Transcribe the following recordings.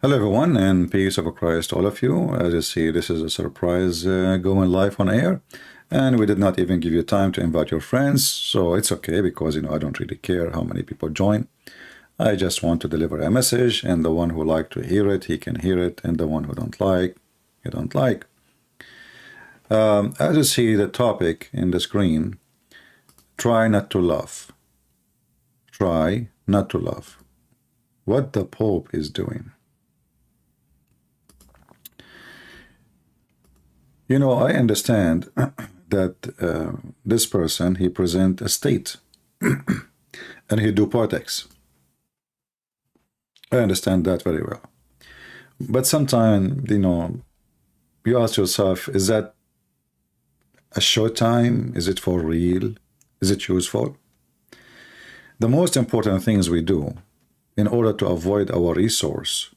Hello everyone, and peace of Christ all of you. As you see, this is a surprise going live on air, and we did not even give you time to invite your friends, so it's okay because I don't really care how many people join. I just want to deliver a message, and the one who like to hear it, he can hear it, and the one who don't like, he don't like. As you see the topic in the screen, try not to laugh. Try not to laugh. What the Pope is doing. I understand that this person, he present a state and he do politics. I understand that very well. But sometimes, you ask yourself, is that a short time? Is it for real? Is it useful? The most important things we do in order to avoid our resource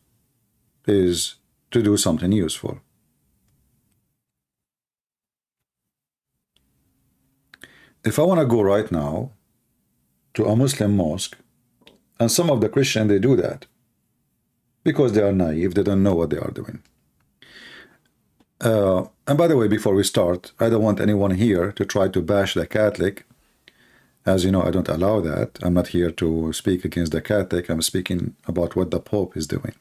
is to do something useful. If I want to go right now to a Muslim mosque, and some of the Christians, they do that because they are naive, they don't know what they are doing. And by the way, before we start, I don't want anyone here to try to bash the Catholic. As you know, I don't allow that. I'm not here to speak against the Catholic. I'm speaking about what the Pope is doing.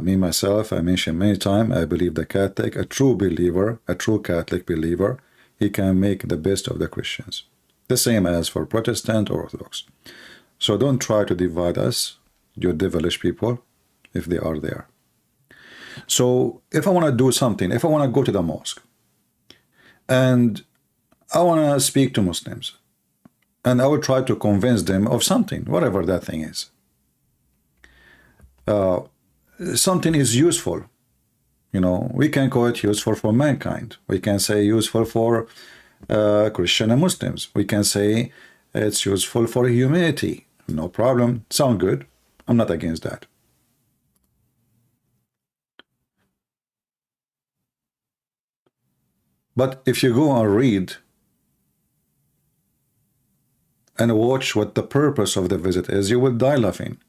Me, myself, I mentioned many times, I believe the Catholic, a true believer, a true Catholic believer, he can make the best of the Christians. The same as for Protestant or Orthodox. So don't try to divide us, you devilish people, if they are there. So if I want to do something, if I want to go to the mosque, and I want to speak to Muslims, and I will try to convince them of something, whatever that thing is. Something is useful. We can call it useful for mankind. We can say useful for Christian and Muslims. We can say it's useful for humanity. No problem. Sound good. I'm not against that. But if you go and read and watch what the purpose of the visit is, you will die laughing.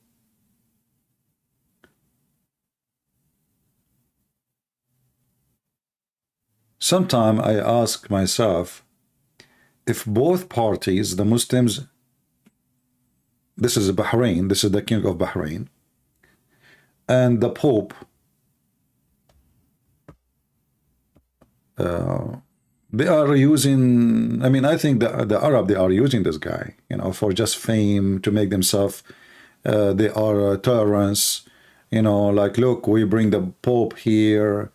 Sometimes I ask myself, if both parties, the Muslims, this is Bahrain, this is the king of Bahrain, and the Pope, they are using, I think the Arab, they are using this guy, for just fame, to make themselves, they are tolerance, like, look, we bring the Pope here,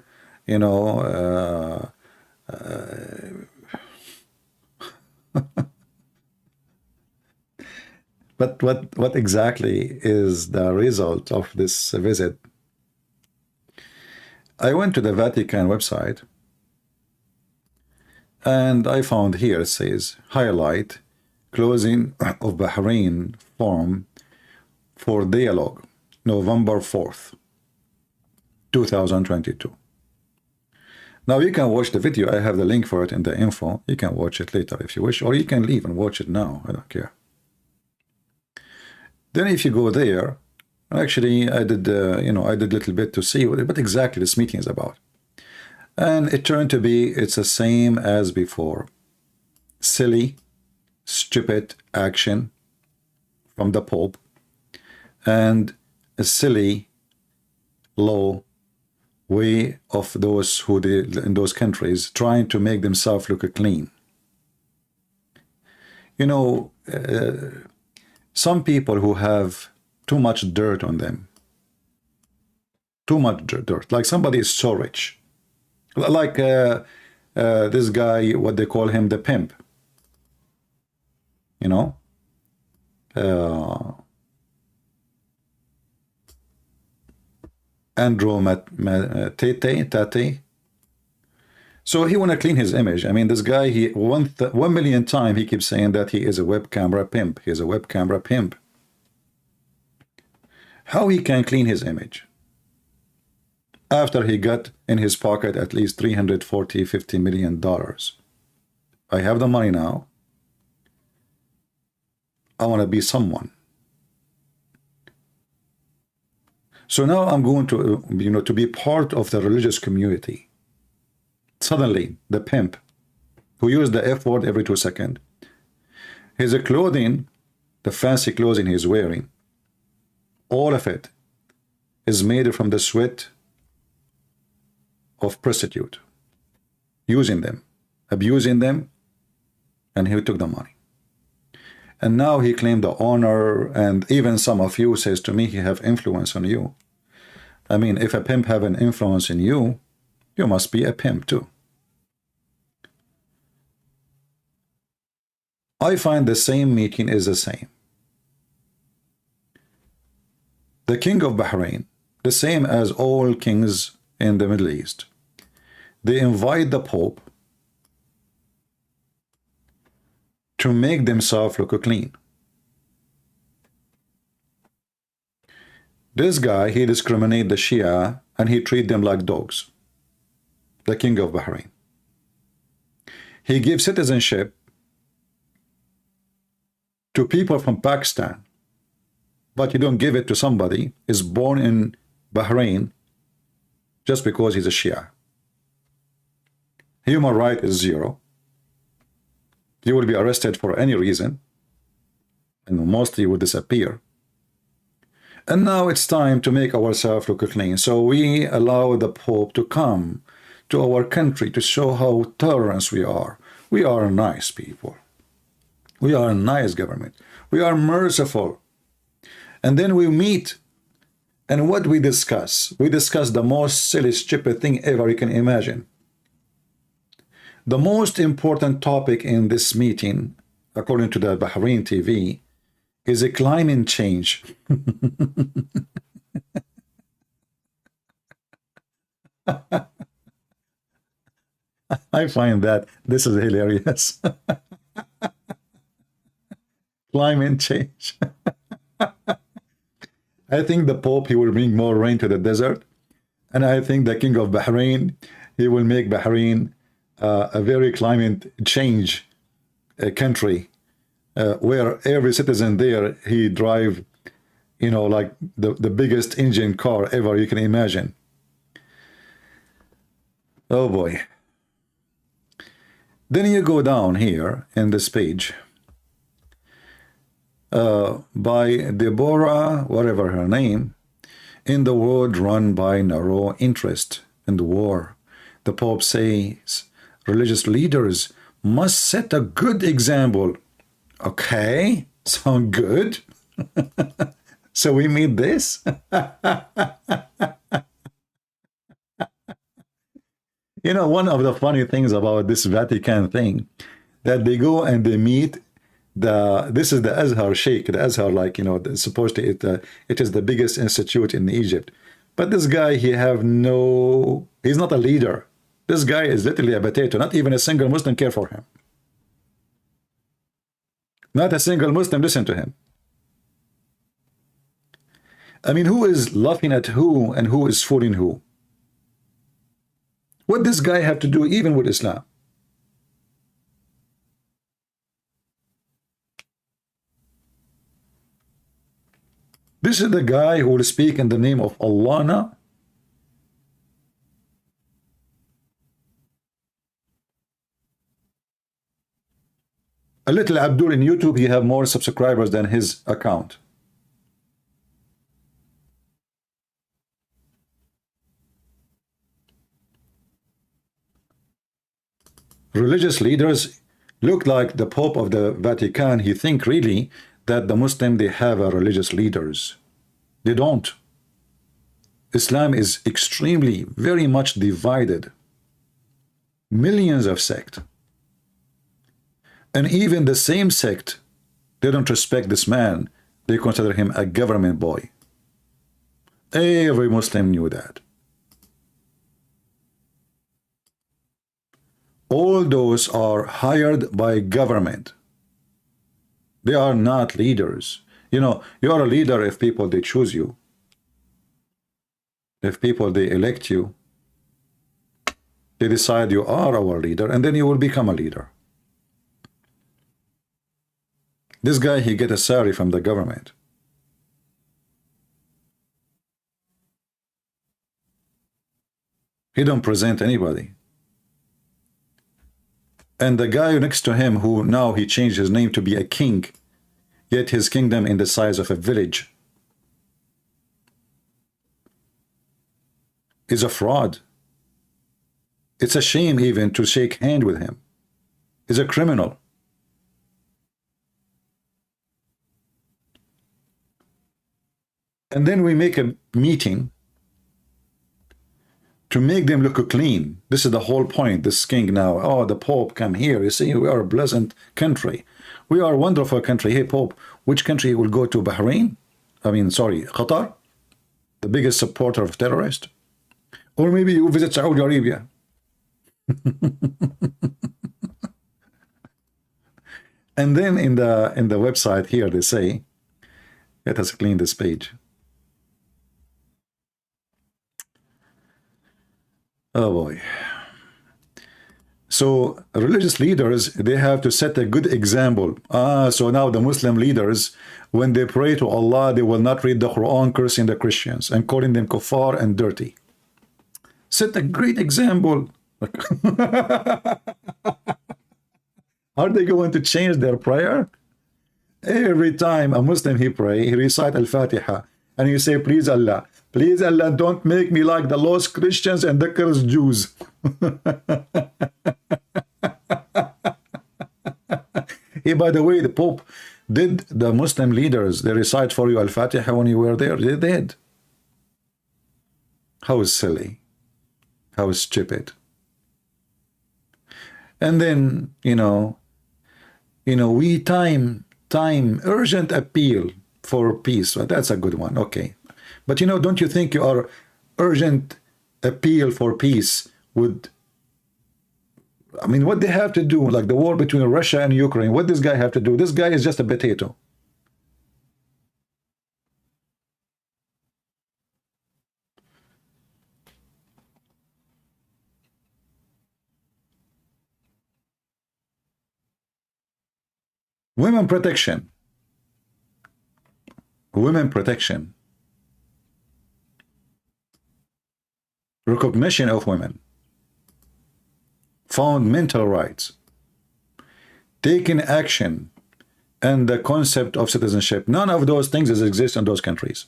But what exactly is the result of this visit? I went to the Vatican website, and I found here, it says, highlight closing of Bahrain forum for dialogue, November 4th, 2022. Now you can watch the video. I have the link for it in the info. You can watch it later if you wish, or you can leave and watch it now. I don't care. Then if you go there, actually I did, I did a little bit to see what exactly this meeting is about. And it turned to be, it's the same as before. Silly, stupid action from the Pope, and a silly law way of those who in those countries trying to make themselves look clean. Some people who have too much dirt on them, too much dirt, like somebody is so rich, like this guy, what they call him, the pimp, Andrew Tate. So he want to clean his image. This guy, he 1 million times he keeps saying that he is a web camera pimp. He is a web camera pimp. How he can clean his image after he got in his pocket at least $340–50 million. I have the money now. I want to be someone. So now I'm going to, to be part of the religious community. Suddenly, the pimp, who used the F word every 2 seconds, his clothing, the fancy clothing he's wearing, all of it is made from the sweat of prostitute, using them, abusing them, and he took the money. And now he claimed the honor, and even some of you says to me he have influence on you. I mean, if a pimp have an influence in you, you must be a pimp too. I find the same meeting is the same. The king of Bahrain, the same as all kings in the Middle East, they invite the Pope to make themselves look clean. This guy, he discriminates the Shia and he treats them like dogs. The king of Bahrain. He gives citizenship to people from Pakistan, but you don't give it to somebody who is born in Bahrain just because he's a Shia. Human right is zero. You will be arrested for any reason, and mostly will disappear. And now it's time to make ourselves look clean. So we allow the Pope to come to our country to show how tolerant we are. We are nice people. We are a nice government. We are merciful. And then we meet, and what we discuss? We discuss the most silly, stupid thing ever you can imagine. The most important topic in this meeting, according to the Bahrain TV, is a climate change. I find that this is hilarious. Climate change. I think the Pope, he will bring more rain to the desert. And I think the King of Bahrain, he will make Bahrain a very climate change country, where every citizen there, he drive, like the biggest engine car ever you can imagine. Oh boy. Then you go down here in this page, by Deborah, whatever her name, in the world run by narrow interest in the war. The Pope says religious leaders must set a good example. Okay, sound good. So we meet this. One of the funny things about this Vatican thing, that they go and they meet this is the Azhar Sheikh, the Azhar, supposedly it is the biggest institute in Egypt. But this guy, he's not a leader. This guy is literally a potato. Not even a single Muslim care for him. Not a single Muslim listen to him. I mean, who is laughing at who and who is fooling who? What does this guy have to do even with Islam? This is the guy who will speak in the name of Allah now? A little Abdul in YouTube, he have more subscribers than his account. Religious leaders look like the Pope of the Vatican. He think really that the Muslim, they have a religious leaders. They don't. Islam is extremely, very much divided. Millions of sects. And even the same sect, they don't respect this man. They consider him a government boy. Every Muslim knew that. All those are hired by government. They are not leaders. You are a leader if people, they choose you. If people, they elect you. They decide you are our leader, and then you will become a leader. This guy, he get a salary from the government. He don't present anybody. And the guy next to him, who now he changed his name to be a king, yet his kingdom in the size of a village, is a fraud. It's a shame even to shake hand with him. He's a criminal. And then we make a meeting to make them look clean. This is the whole point. This king now, oh, the Pope come here. You see, we are a pleasant country. We are a wonderful country. Hey, Pope, which country will go to? Bahrain? I mean, sorry, Qatar? The biggest supporter of terrorists? Or maybe you visit Saudi Arabia. And then in the website here, they say, let us clean this page. Oh boy. So religious leaders, they have to set a good example. So now the Muslim leaders, when they pray to Allah, they will not read the Quran cursing the Christians and calling them kuffar and dirty. Set a great example. Are they going to change their prayer? Every time a Muslim he pray, he recite Al-Fatiha, and you say, please Allah, don't make me like the lost Christians and the cursed Jews. Hey, by the way, the Pope, did the Muslim leaders, they recite for you Al-Fatiha when you were there? They did. How silly. How stupid. And then, we time urgent appeal for peace. Well, that's a good one. Okay. But don't you think your urgent appeal for peace would, I mean, what they have to do, like the war between Russia and Ukraine, what this guy have to do? This guy is just a potato. Women protection. Women protection. Recognition of women. Fundamental rights. Taking action and the concept of citizenship. None of those things exist in those countries.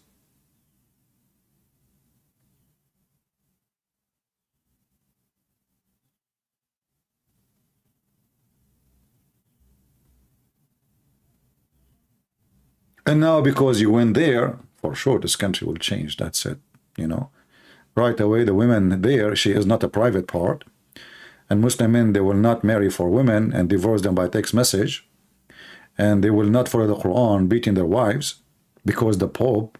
And now because you went there, for sure this country will change. That's it. Right away, the women there, she is not a private part. And Muslim men, they will not marry for women and divorce them by text message. And they will not follow the Quran, beating their wives, because the Pope,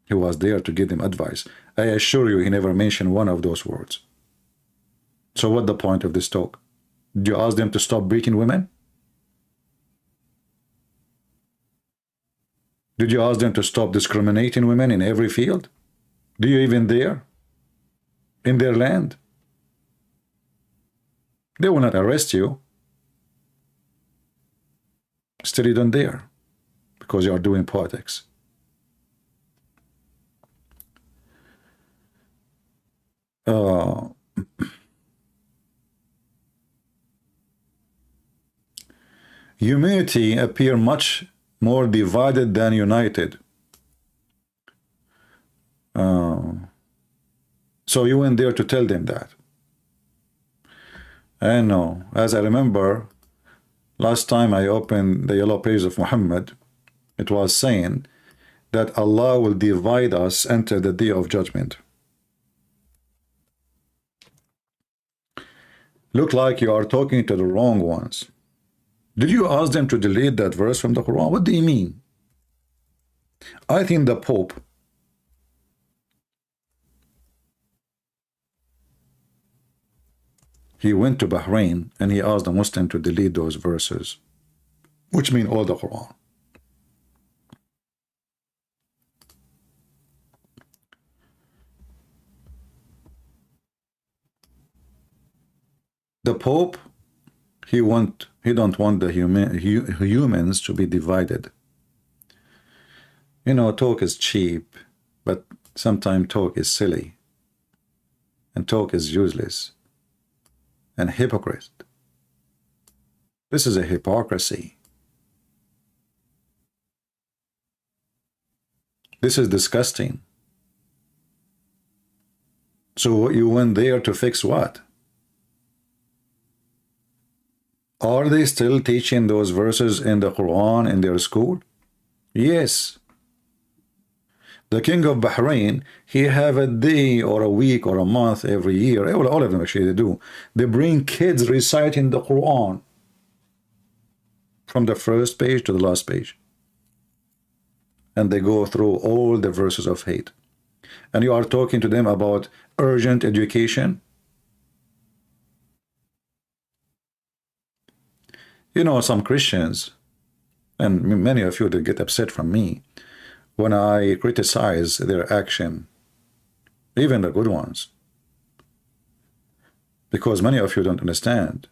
he was there to give them advice. I assure you, he never mentioned one of those words. So what the point of this talk? Did you ask them to stop beating women? Did you ask them to stop discriminating women in every field? Do you even dare? In their land? They will not arrest you. Still you don't dare, because you are doing politics. Humanity appear much more divided than united. So you went there to tell them that. I know. As I remember, last time I opened the yellow page of Muhammad, it was saying that Allah will divide us until the day of judgment. Look like you are talking to the wrong ones. Did you ask them to delete that verse from the Quran? What do you mean? I think the Pope, he went to Bahrain and he asked the Muslim to delete those verses, which mean all the Quran. The Pope, he don't want the humans to be divided. Talk is cheap, but sometimes talk is silly. and talk is useless and hypocrite. This is a hypocrisy. This is disgusting. So you went there to fix what? Are they still teaching those verses in the Quran in their school? Yes. The king of Bahrain, he have a day or a week or a month every year. All of them actually they do. They bring kids reciting the Quran from the first page to the last page. And they go through all the verses of hate. And you are talking to them about urgent education. You know, some Christians, and many of you that get upset from me when I criticize their action, even the good ones, because many of you don't understand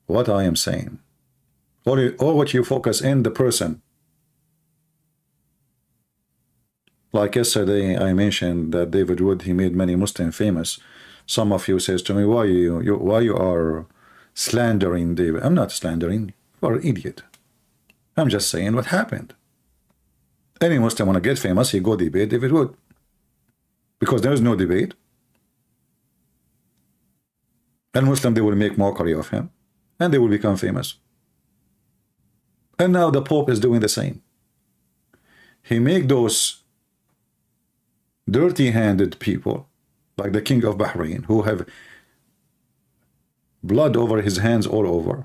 what I am saying, or what you focus in the person. Like yesterday, I mentioned that David Wood, he made many Muslims famous. Some of you says to me, why you are slandering David? I'm not slandering. You are an idiot. I'm just saying what happened. Any Muslim want to get famous, he go debate David Wood. Because there is no debate. And Muslim, they will make mockery of him. And they will become famous. And now the Pope is doing the same. He make those dirty-handed people, like the king of Bahrain, who have blood over his hands all over,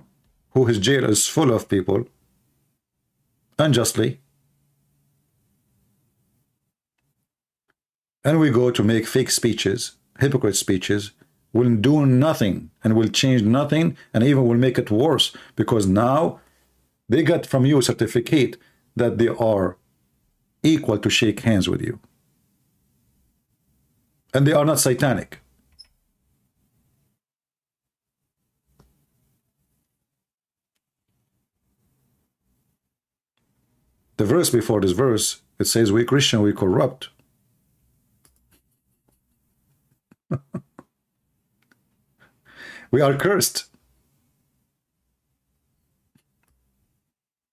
who his jail is full of people, unjustly. And we go to make fake speeches, hypocrite speeches, will do nothing and will change nothing and even will make it worse, because now they got from you a certificate that they are equal to shake hands with you. And they are not satanic. The verse before this verse, it says, we Christian, we corrupt. We are cursed.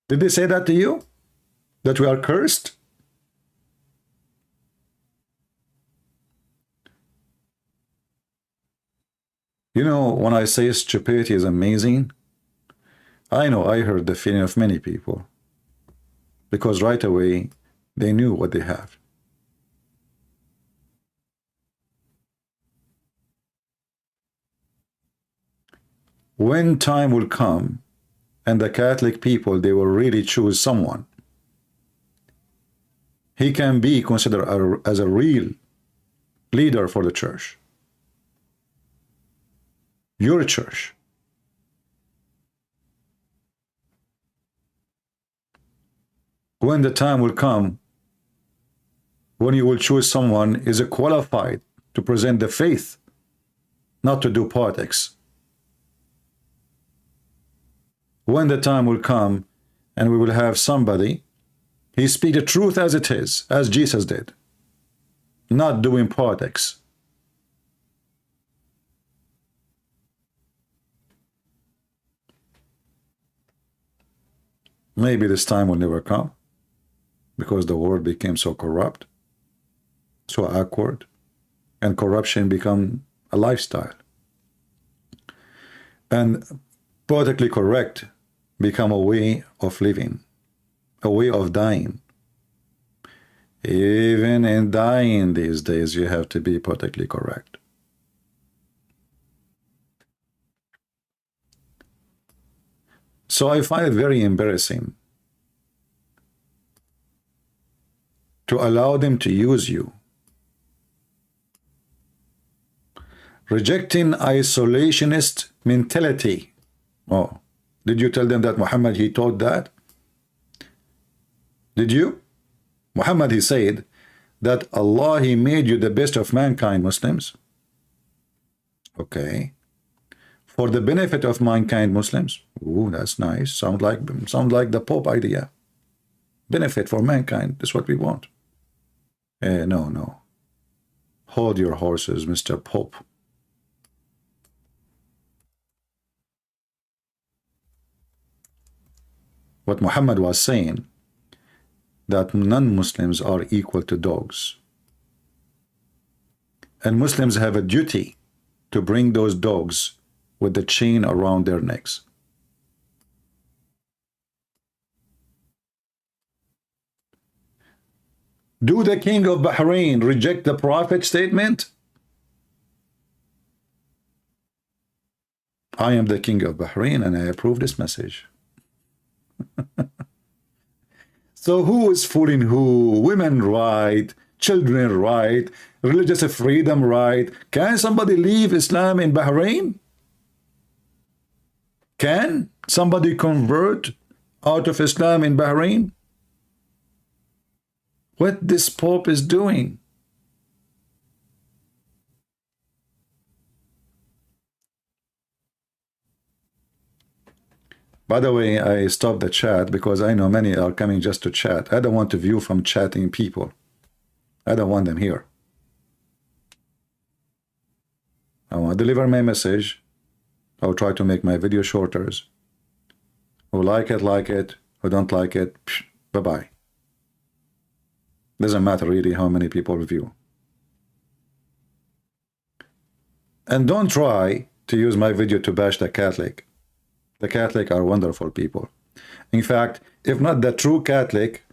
Did they say that to you? That we are cursed? You know, when I say stupidity is amazing, I know I heard the feeling of many people. Because right away, they knew what they have. When time will come, and the Catholic people, they will really choose someone, he can be considered as a real leader for the church. Your church. When the time will come, when you will choose someone is qualified to present the faith, not to do politics. When the time will come and we will have somebody, he speak the truth as it is, as Jesus did, not doing politics. Maybe this time will never come because the world became so corrupt, so awkward, and corruption become a lifestyle. And politically correct become a way of living, a way of dying. Even in dying these days, you have to be politically correct. So I find it very embarrassing to allow them to use you. Rejecting isolationist mentality. Oh, did you tell them that Muhammad, he taught that? Did you? Muhammad, he said that Allah, he made you the best of mankind, Muslims. Okay. For the benefit of mankind, Muslims. Ooh, that's nice. Sound like the Pope idea. Benefit for mankind. That's what we want. No. Hold your horses, Mr. Pope. What Muhammad was saying, that non-Muslims are equal to dogs. And Muslims have a duty to bring those dogs with the chain around their necks. Do the king of Bahrain reject the prophet statement? I am the king of Bahrain and I approve this message. So who is fooling who? Women right, children right, religious freedom right. Can somebody leave Islam in Bahrain? Can somebody convert out of Islam in Bahrain? What this Pope is doing? By the way, I stopped the chat because I know many are coming just to chat. I don't want to view from chatting people. I don't want them here. I want to deliver my message. I'll try to make my video shorter. Who like it. Who don't like it, bye-bye. Doesn't matter really how many people view. And don't try to use my video to bash the Catholic. The Catholic are wonderful people. In fact, if not the true Catholic,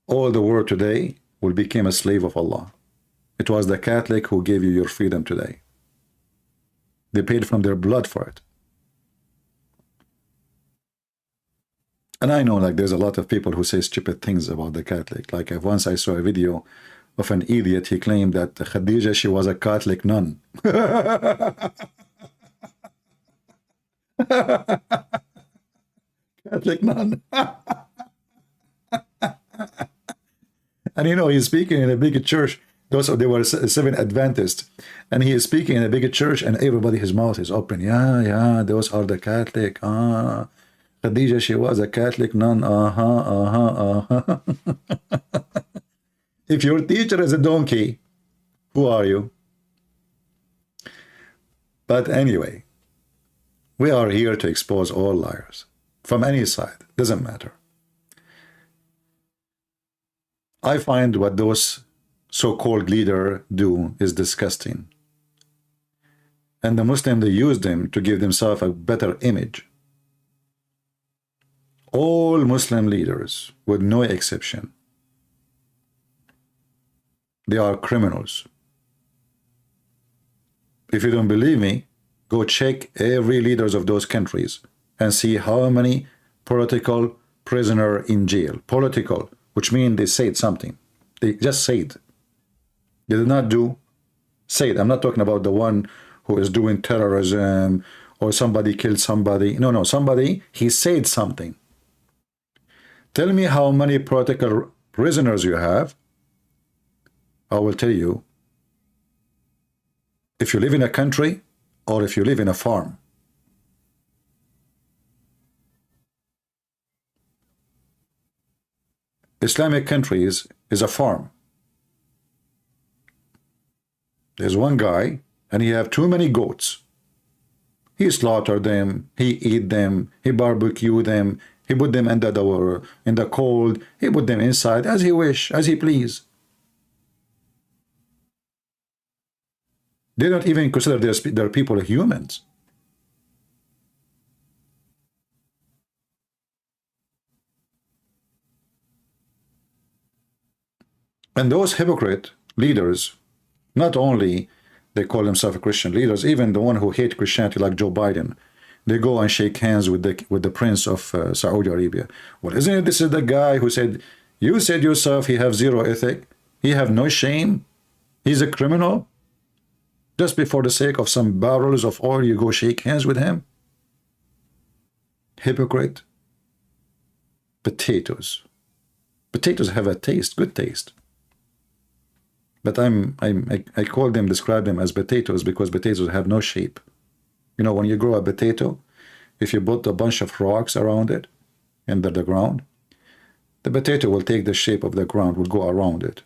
all the world today will become a slave of Allah. It was the Catholic who gave you your freedom today. They paid from their blood for it. And I know like there's a lot of people who say stupid things about the Catholic. Like once I saw a video of an idiot, he claimed that Khadija, she was a Catholic nun. Catholic nun. And you know, he's speaking in a big church. They were seven Adventists, and he is speaking in a big church, and everybody, his mouth is open. Yeah, those are the Catholic. Khadija, she was a Catholic nun. If your teacher is a donkey, who are you? But anyway, we are here to expose all liars from any side. Doesn't matter. I find what those so-called leaders do is disgusting. And the Muslims, they use them to give themselves a better image. All Muslim leaders, with no exception, they are criminals. If you don't believe me, go check every leaders of those countries and see how many political prisoners in jail. Political, which means they said something. They just said. They did not do, said. I'm not talking about the one who is doing terrorism or somebody killed somebody. No, somebody, he said something. Tell me how many political prisoners you have. I will tell you if you live in a country or if you live in a farm. Islamic countries is a farm. There's one guy and he have too many goats. He slaughtered them, he eat them, he barbecue them, he put them in the cold, he put them inside as he wish, as he please. They don't even consider their people humans. And those hypocrite leaders, not only they call themselves Christian leaders, even the one who hate Christianity like Joe Biden, they go and shake hands with the prince of Saudi Arabia. Well, isn't it this is the guy who said, you said yourself he have zero ethic, he have no shame, he's a criminal? Just before the sake of some barrels of oil, you go shake hands with him? Hypocrite. Potatoes. Potatoes have a taste, good taste. But I call them, describe them as potatoes because potatoes have no shape. You know, when you grow a potato, if you put a bunch of rocks around it, under the ground, the potato will take the shape of the ground, will go around it.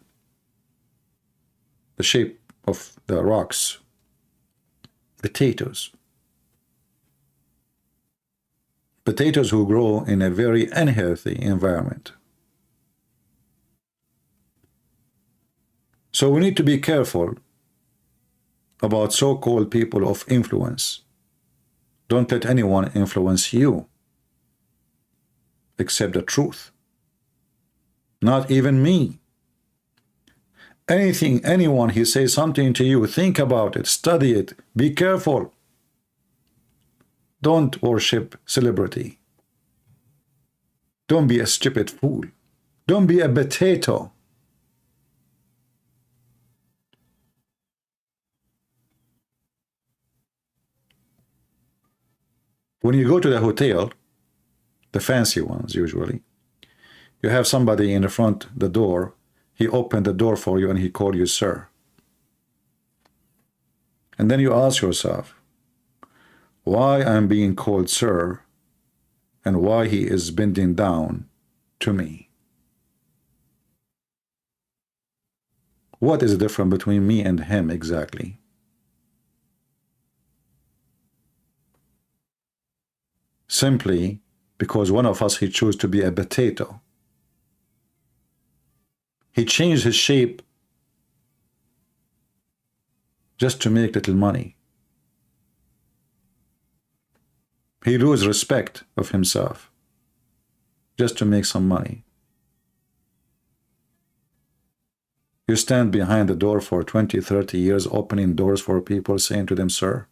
the shape of the rocks, potatoes. Potatoes who grow in a very unhealthy environment. So we need to be careful about so-called people of influence. Don't let anyone influence you except the truth. Not even me. Anyone he says something to you, think about it, study it, be careful. Don't worship celebrity. Don't be a stupid fool. Don't be a potato. When you go to the hotel, the fancy ones usually, you have somebody in the front, the door, he opened the door for you and he called you sir. And then you ask yourself, why I'm being called sir and why he is bending down to me? What is the difference between me and him exactly? Simply because one of us, he chose to be a potato. He changed his shape just to make little money. He loses respect of himself just to make some money. You stand behind the door for 20, 30 years, opening doors for people, saying to them, sir.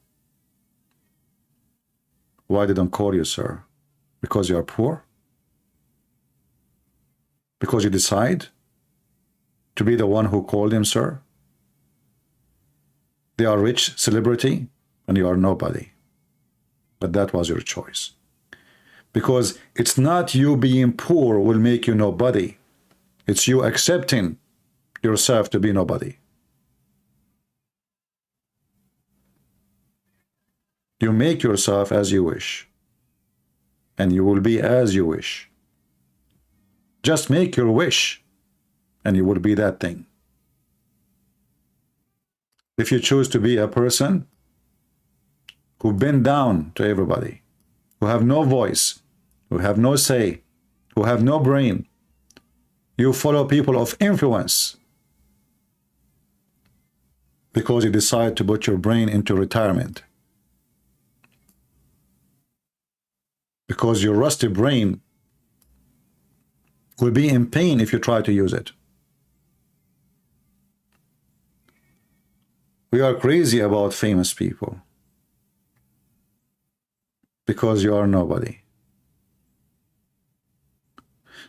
Why they don't call you sir? Because you are poor? Because you decide to be the one who called him sir? They are rich celebrity and you are nobody. But that was your choice. Because it's not you being poor will make you nobody. It's you accepting yourself to be nobody. You make yourself as you wish, and you will be as you wish. Just make your wish, and you will be that thing. If you choose to be a person who bend down to everybody, who have no voice, who have no say, who have no brain, you follow people of influence because you decide to put your brain into retirement. Because your rusty brain will be in pain if you try to use it. We are crazy about famous people because you are nobody.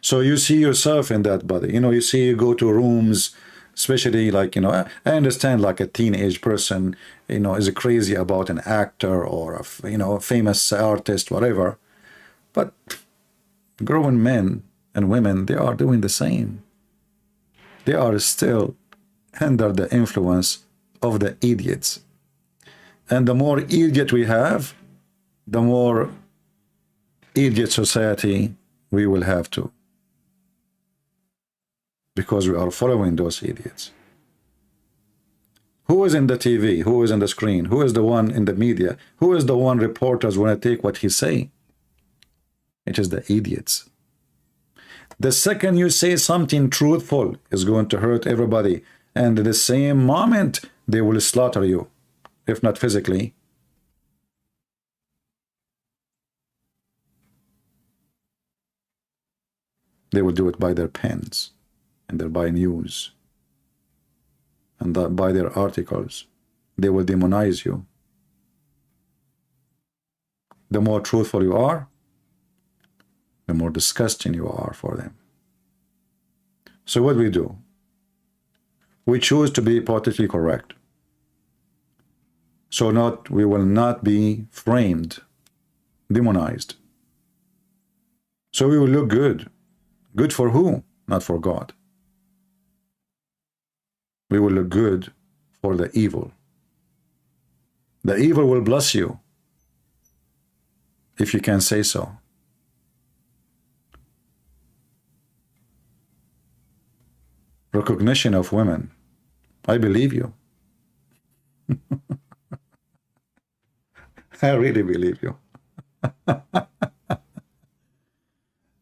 So you see yourself in that body. You know, you see, you go to rooms, especially like, you know, I understand like a teenage person, you know, is crazy about an actor or, you know, a famous artist, whatever. But grown men and women, they are doing the same. They are still under the influence of the idiots. And the more idiot we have, the more idiot society we will have to. Because we are following those idiots. Who is in the TV? Who is on the screen? Who is the one in the media? Who is the one reporters want to take what he's saying? It is the idiots. The second you say something truthful is going to hurt everybody. And at the same moment, they will slaughter you, if not physically. They will do it by their pens, and by news, and by their articles. They will demonize you. The more truthful you are, the more disgusting you are for them. So what do? We choose to be politically correct. So we will not be framed, demonized. So we will look good. Good for who? Not for God. We will look good for the evil. The evil will bless you, if you can say so. Recognition of women I believe you. I really believe you.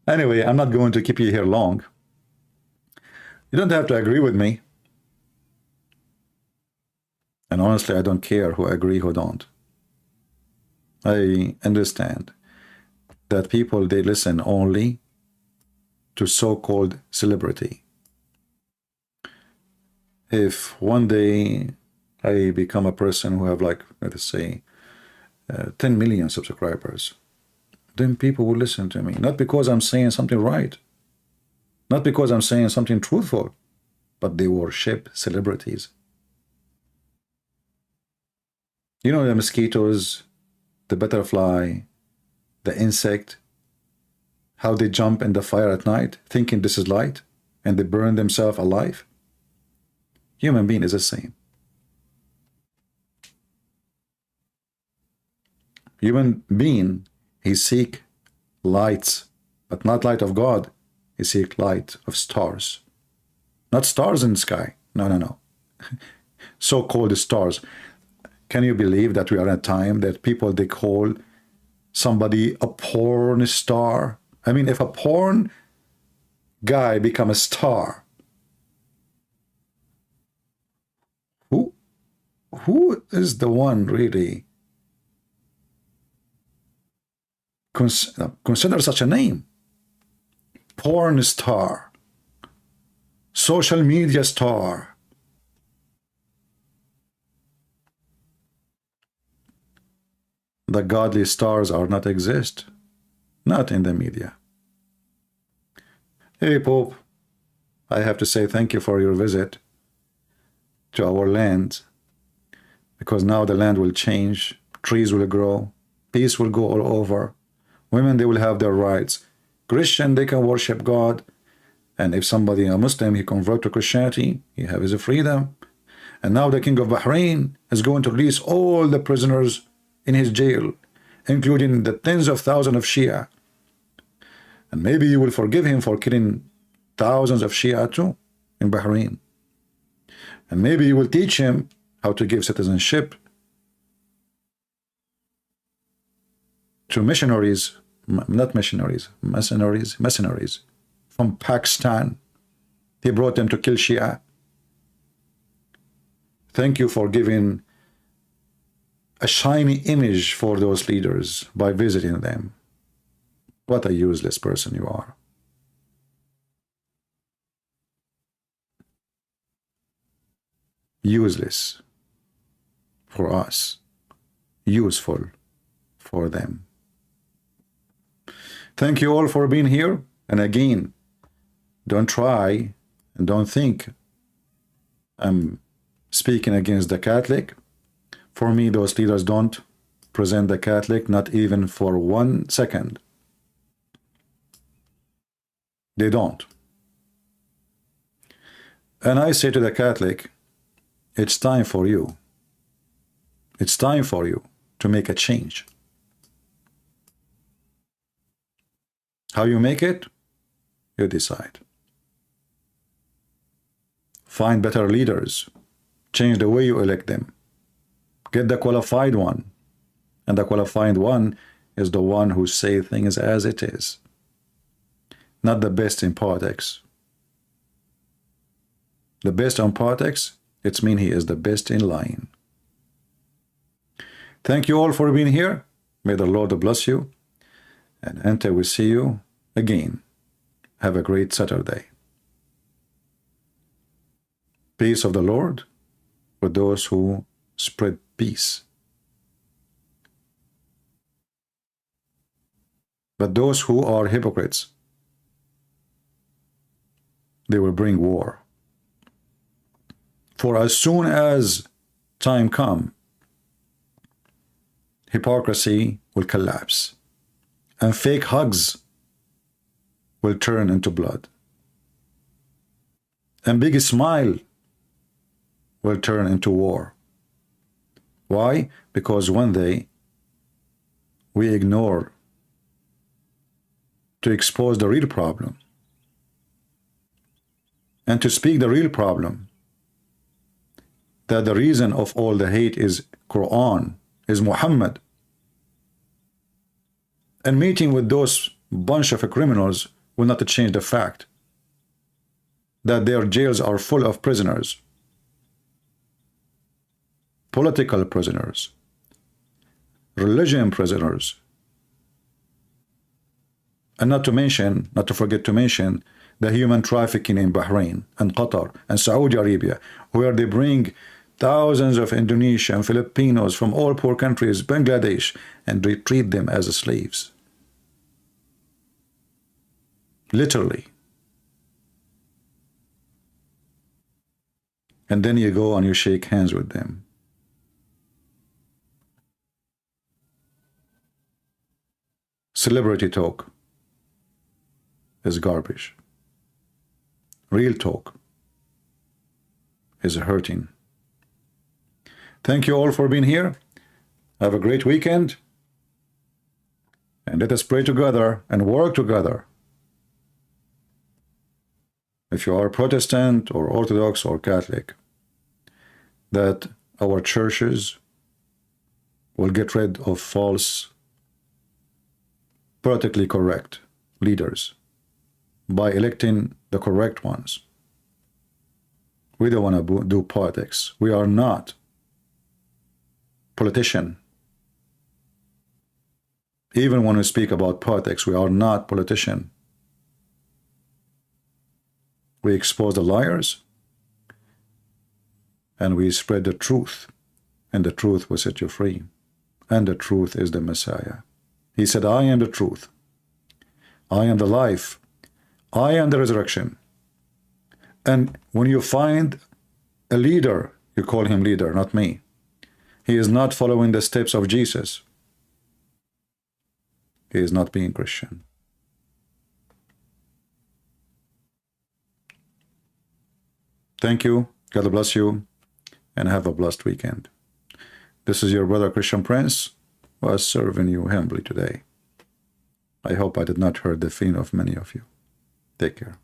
Anyway, I'm not going to keep you here long. You don't have to agree with me. And honestly, I don't care who agree, who don't. I understand that people, they listen only to so-called celebrity. If one day I become a person who have like, let's say, 10 million subscribers, then people will listen to me. Not because I'm saying something right, not because I'm saying something truthful, but they worship celebrities. You know, the mosquitoes, the butterfly, the insect, how they jump in the fire at night, thinking this is light, and they burn themselves alive. Human being is the same. Human being, he seek lights, but not light of God. He seek light of stars. Not stars in the sky. No, no, no. So-called stars. Can you believe that we are in a time that people, they call somebody a porn star? I mean, if a porn guy become a star, who is the one really consider such a name? Porn star, social media star. The godly stars are not exist, not in the media. Hey, Pope, I have to say thank you for your visit to our land, because now the land will change, trees will grow, peace will go all over, women, they will have their rights, Christian, they can worship God, and if somebody, a Muslim, he convert to Christianity, he have his freedom. And now the King of Bahrain is going to release all the prisoners in his jail, including the tens of thousands of Shia. And maybe you will forgive him for killing thousands of Shia too in Bahrain. And maybe you will teach him how to give citizenship to missionaries, not missionaries, mercenaries from Pakistan. He brought them to kill Shia. Thank you for giving a shiny image for those leaders by visiting them. What a useless person you are. Useless for us, useful for them. Thank you all for being here. And again, don't try and don't think I'm speaking against the Catholic. For me, those leaders don't present the Catholic, not even for 1 second. They don't. And I say to the Catholic, it's time for you. It's time for you to make a change. How you make it? You decide. Find better leaders. Change the way you elect them. Get the qualified one. And the qualified one is the one who says things as it is. Not the best in politics. The best on politics, it means he is the best in lying. Thank you all for being here. May the Lord bless you. And until we see you again, have a great Saturday. Peace of the Lord with those who spread peace. But those who are hypocrites, they will bring war. For as soon as time comes, hypocrisy will collapse, and fake hugs will turn into blood, and big smile will turn into war. Why? Because one day we ignore to expose the real problem and to speak the real problem. that the reason of all the hate is Quran, is Muhammad. And meeting with those bunch of criminals will not change the fact that their jails are full of prisoners, political prisoners, religion prisoners, and not to forget to mention the human trafficking in Bahrain and Qatar and Saudi Arabia, where they bring thousands of Indonesian, Filipinos from all poor countries, Bangladesh, and they treat them as slaves. Literally. And then you go and you shake hands with them. Celebrity talk is garbage. Real talk is hurting. Thank you all for being here. Have a great weekend. And let us pray together and work together. If you are Protestant or Orthodox or Catholic, that our churches will get rid of false, politically correct leaders by electing the correct ones. We don't want to do politics. We are not politicians. Even when we speak about politics, we are not politicians. We expose the liars and we spread the truth, and the truth will set you free. And the truth is the Messiah. He said, I am the truth. I am the life. I am the resurrection. And when you find a leader, you call him leader, not me. He is not following the steps of Jesus. He is not being Christian. Thank you. God bless you. And have a blessed weekend. This is your brother Christian Prince, who is serving you humbly today. I hope I did not hurt the feeling of many of you. Take care.